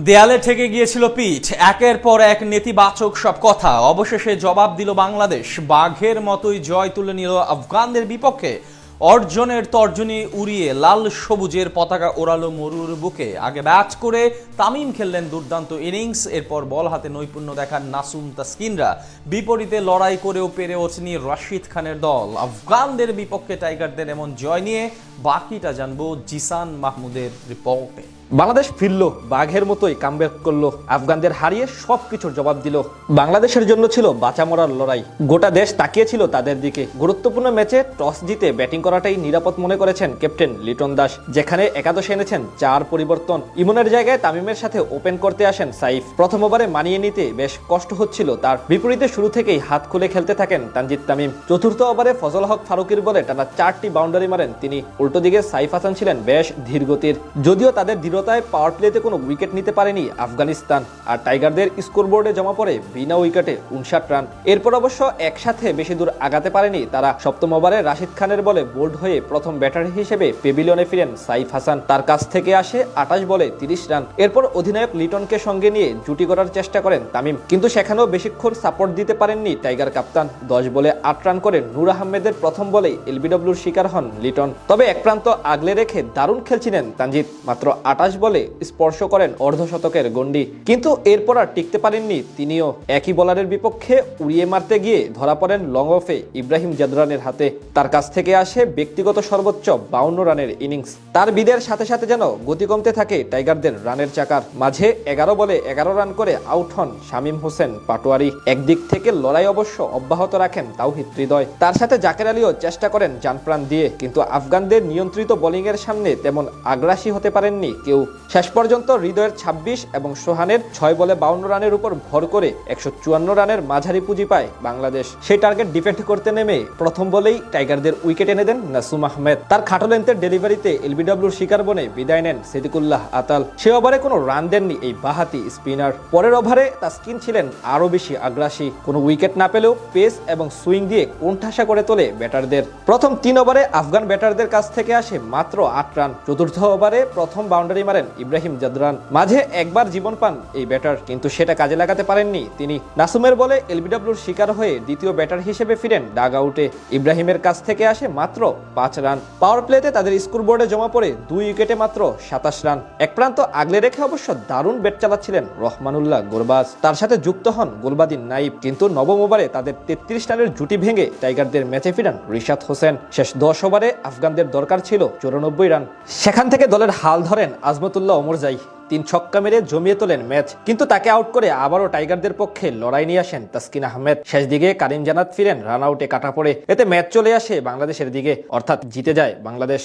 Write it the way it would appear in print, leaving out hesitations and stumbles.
দেয়ালে ঠেকে গিয়েছিল পিঠ, একের পর এক নেতিবাচক সব কথা। অবশেষে জবাব দিল বাংলাদেশ, বাঘের মতোই জয় তুলে নিল আফগানদের বিপক্ষে। অর্জনের তর্জনী উড়িয়ে লাল সবুজের পতাকা ওড়ালো মরুর বুকে। আগে ব্যাট করে তামিম খেললেন দুর্দান্ত ইনিংস, এরপর বল হাতে নৈপুণ্য দেখান নাসুম তাসকিনরা। বিপরীতে লড়াই করেও পেরে ওঠেনি রাশিদ খানের দল। আফগানদের বিপক্ষে টাইগারদের এমন জয় নিয়ে বাকিটা জানবো জিসান মাহমুদের রিপোর্টে। বাংলাদেশ ফিরল, বাঘের মতোই কামব্যাক করলো, আফগানদের হারিয়ে সবকিছুর জবাব দিল। বাংলাদেশের জন্য ছিল বাঁচা মরার লড়াই, গোটা দেশ তাকিয়েছিল তাদের দিকে। গুরুত্বপূর্ণ ম্যাচে টস জিতে ব্যাটিং করাটাই নিরাপদ মনে করেছেন ক্যাপ্টেন লিটন দাস, যেখানে একাদশে এনেছেন 4 পরিবর্তন। ইমনের জায়গায় তামিমের সাথে ওপেন করতে আসেন সাইফ। প্রথম ওভারে মানিয়ে নিতে বেশ কষ্ট হচ্ছিল তার, বিপরীতে শুরু থেকেই হাত খুলে খেলতে থাকেন তানজিদ তামিম। চতুর্থ ওভারে ফজল হক ফারুকীর বলে টানা 4টি বাউন্ডারি মারেন তিনি। উল্টো দিকে সাইফ হাসান ছিলেন বেশ ধীরগতির, যদিও তাদের পাওয়ার প্লেতে কোনো উইকেট নিতে পারেনি আফগানিস্তান। আর টাইগারদের স্কোরবোর্ডে জমা পড়ে বিনা উইকেটে 59 রান। এরপর অবশ্য একসাথে বেশি দূর আগাতে পারেনি তারা। সপ্তম ওভারে রাশিদ খানের বলে বোল্ড হয়ে প্রথম ব্যাটার হিসেবে পেভিলিয়নে ফিরেন সাইফ হাসান। তার কাছ থেকে আসে 28 বলে 30 রান। এরপর অধিনায়ক লিটনকে সঙ্গে নিয়ে জুটি করার চেষ্টা করেন তামিম, কিন্তু সেখানেও বেশিক্ষণ সাপোর্ট দিতে পারেননি টাইগার কাপ্তান। 10 বলে 8 রান করে নূর আহমেদের প্রথম বলেই এলবিডব্লিউর শিকার হন লিটন। তবে এক প্রান্ত আগলে রেখে দারুণ খেলছিলেন তানজিদ, মাত্র 28 বলে স্পর্শ করেন অর্ধশতকের গন্ডি, কিন্তু এরপর আর টিকতে পারেননি তিনিও। একই বোলারের বিপক্ষে উড়িয়ে মারতে গিয়ে ধরা পড়েন লং অফে ইব্রাহিম জাদরানের হাতে। তার কাছ থেকে আসে ব্যক্তিগত সর্বোচ্চ 52 রানের ইনিংস। তার বিদের সাথে সাথে যেন গতি কমতে থাকে টাইগারদের রানের চাকার। মাঝে 11 বলে 11 রান করে আউট হন শামীম হোসেন পাটোয়ারি। একদিক থেকে লড়াই অবশ্য অব্যাহত রাখেন তাওহিদ হৃদয়, তার সাথে জাকের আলীও চেষ্টা করেন জানপ্রাণ দিয়ে, কিন্তু আফগানদের নিয়ন্ত্রিত বোলিং এর সামনে তেমন আগ্রাসী হতে পারেননি কেউ। শেষ পর্যন্ত হৃদয়ের 26 এবং সোহানের 6 বলে 52 রানের উপর ভর করে 154 রানের মাঝারি পুঁজি পায় বাংলাদেশ। সেই টার্গেট ডিফেন্ড করতে নেমে প্রথম বলেই টাইগারদের উইকেট এনে দেন নাসুম আহমেদ। তার খাটো লেন্থের ডেলিভারিতে এলবিডব্লিউর শিকার বনে বিদায় নেন সিদ্দিকুল্লাহ আতাল। সে ওভারে কোনো রান দেননি এই বাহাতি স্পিনার। পরের ওভারে তাসকিন ছিলেন আরো বেশি আগ্রাসী, কোনো উইকেট না পেলেও পেস এবং সুইং দিয়ে কোণঠাসা করে তোলে ব্যাটারদের। প্রথম 3 ওভারে আফগান ব্যাটারদের কাছ থেকে আসে মাত্র 8 রান। চতুর্থ ওভারে প্রথম বাউন্ডারি মারেন ইব্রাহিম জাদরান। মাঝে একবার জীবন পান এই ব্যাটার, কিন্তু সেটা কাজে লাগাতে পারেননি তিনি। নাসুমের বলে এলবিডব্লিউর শিকার হয়ে দ্বিতীয় ব্যাটার হিসেবে ফিরেন ডাগ আউটে। ইব্রাহিমের কাছ থেকে আসে মাত্র 5 রান। পাওয়ার প্লেতে তাদের স্কোরবোর্ডে জমা পড়ে 2 উইকেটে মাত্র 27 রান। এক প্রান্ত আগলে রেখে অবশ্য দারুণ ব্যাট চালাচ্ছিলেন রহমানুল্লাহ গুরবাজ, তার সাথে যুক্ত হন গুলবাদিন নাইব, কিন্তু নবম ওভারে তাদের 33 রানের জুটি ভেঙে টাইগারদের ম্যাচে ফিরান রিশাদ হোসেন। শেষ 10 ওভারে আফগানদের দরকার ছিল 94 রান। সেখান থেকে দলের হাল ধরেন আজমতুল্লাহ ওমরজাই। 3 ছক্কা মেরে জমিয়ে তোলেন ম্যাচ, কিন্তু তাকে আউট করে আবারও টাইগারদের পক্ষে লড়াই নিয়ে আসেন তাসকিন আহমেদ। শেষ দিকে কারিম জানাত ফিরেন রান আউটে কাটা পড়ে। এতে ম্যাচ চলে আসে বাংলাদেশের দিকে, অর্থাৎ জিতে যায় বাংলাদেশ।